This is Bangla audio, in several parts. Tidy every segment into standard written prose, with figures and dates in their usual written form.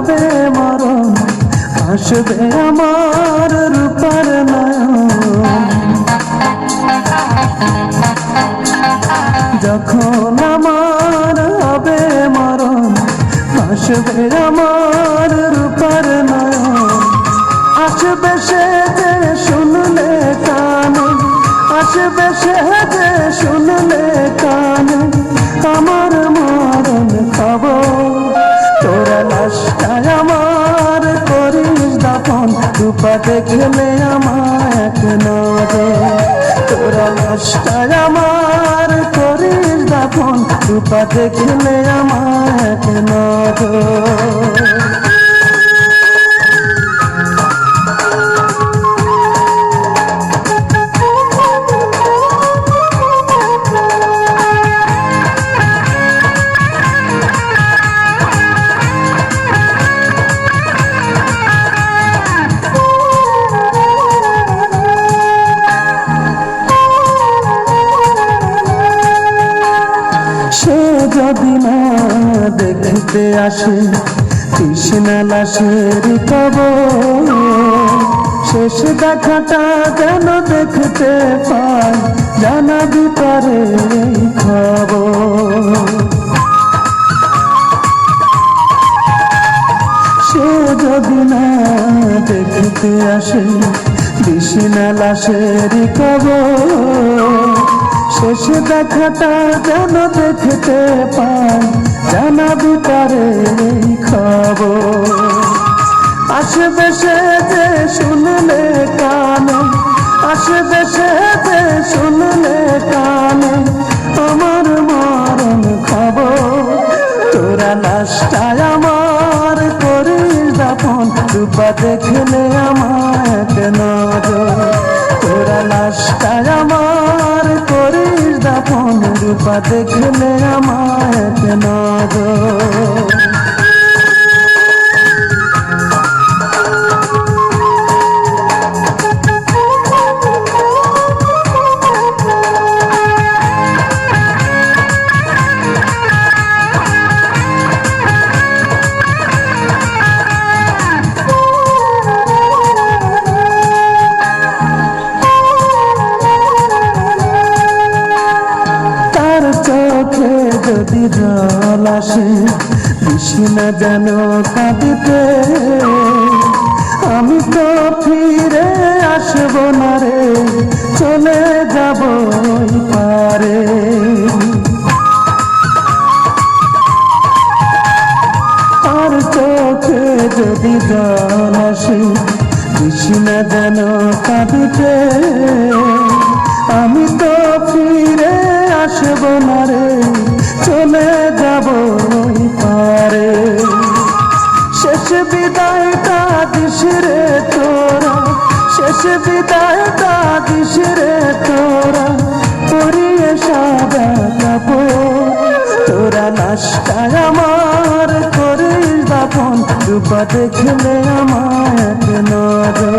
হবে মরণ, আসবে আমার রূপার নয়ন। যখন আমার হবে মরণ, আসবে আমার রূপার নয়ন। আসবে সে যে শুনলে কানে, আসবে সে যে শুনলে কানে আমার মরণ খবর। তোরা লাশটায় আমার করিস দাফন, রূপা দেখলে আমার এক নজর। তোরা লাশটায় আমার করিস দাফন, রূপা দেখলে আমার এক নজর। সে যদি না দেখতে আসে কৃষ্ণা লাশের কবর, শেষ দেখাটা যেন দেখতে পাই, জানাবি পারে খবর। সে যদি না দেখতে আসে কৃষ্ণা লাশের কবর, শেষ দেখাটা যেন দেখতে পাই, জানাবি পারে খবর। আসবে সে যে শুনলে কানে, আসবে সে যে শুনলে কানে আমার মরণ খবর। তোরা লাশটায় আমার করিস দাফন, রূপা দেখলে আমার এক নজর। তোরা লাশটায় আমার করিস দাফন, রূপা দেখলে আমার এক নজর। চোখে যদি জল আসে কৃষ্ণা যেন কাঁদিতে, আমি তো ফিরে আসবো না রে, চলে যাব পারে। আর চোখে যদি জল আসে কৃষ্ণা যেন কাঁদিতে, আমি তো ফিরে আসবো না রে, চলে যাব পারে। শেষ বিদায়টা দিস রে তোরা, শেষ বিদায়টা দিস রে তোরা, পরিয়ে সাদা কাপড়। তোরা লাশটায় আমার করিস দাফন, রূপা দেখলে আমার এক নজর।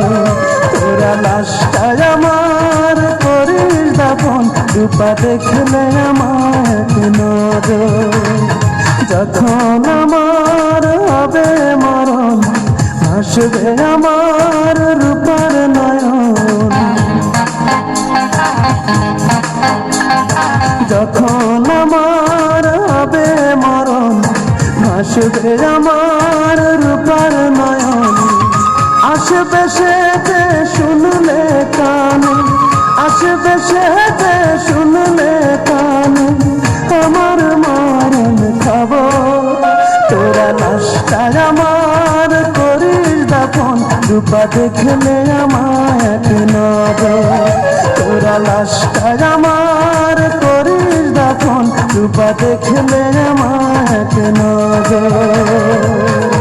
তোরা লাশটায় আমার করিস দাফন, রূপা দেখলে আমার এক নজর। যখন আমার হবে মরণ, আসবে আমার রূপার নয়ন। যখন আমার হবে মরণ, আসবে আমার রূপার নয়ন। আসবে সে যে শুনলে কানে, আসবে সে যে শুনলে কানে আমার মরণ খবর। তোরা লাশটায় আমার করিস দাফন, রূপা দেখলে আমার এক নজর। তোরা লাশটায় আমার করিস দাফন, রূপা দেখলে আমার এক নজর।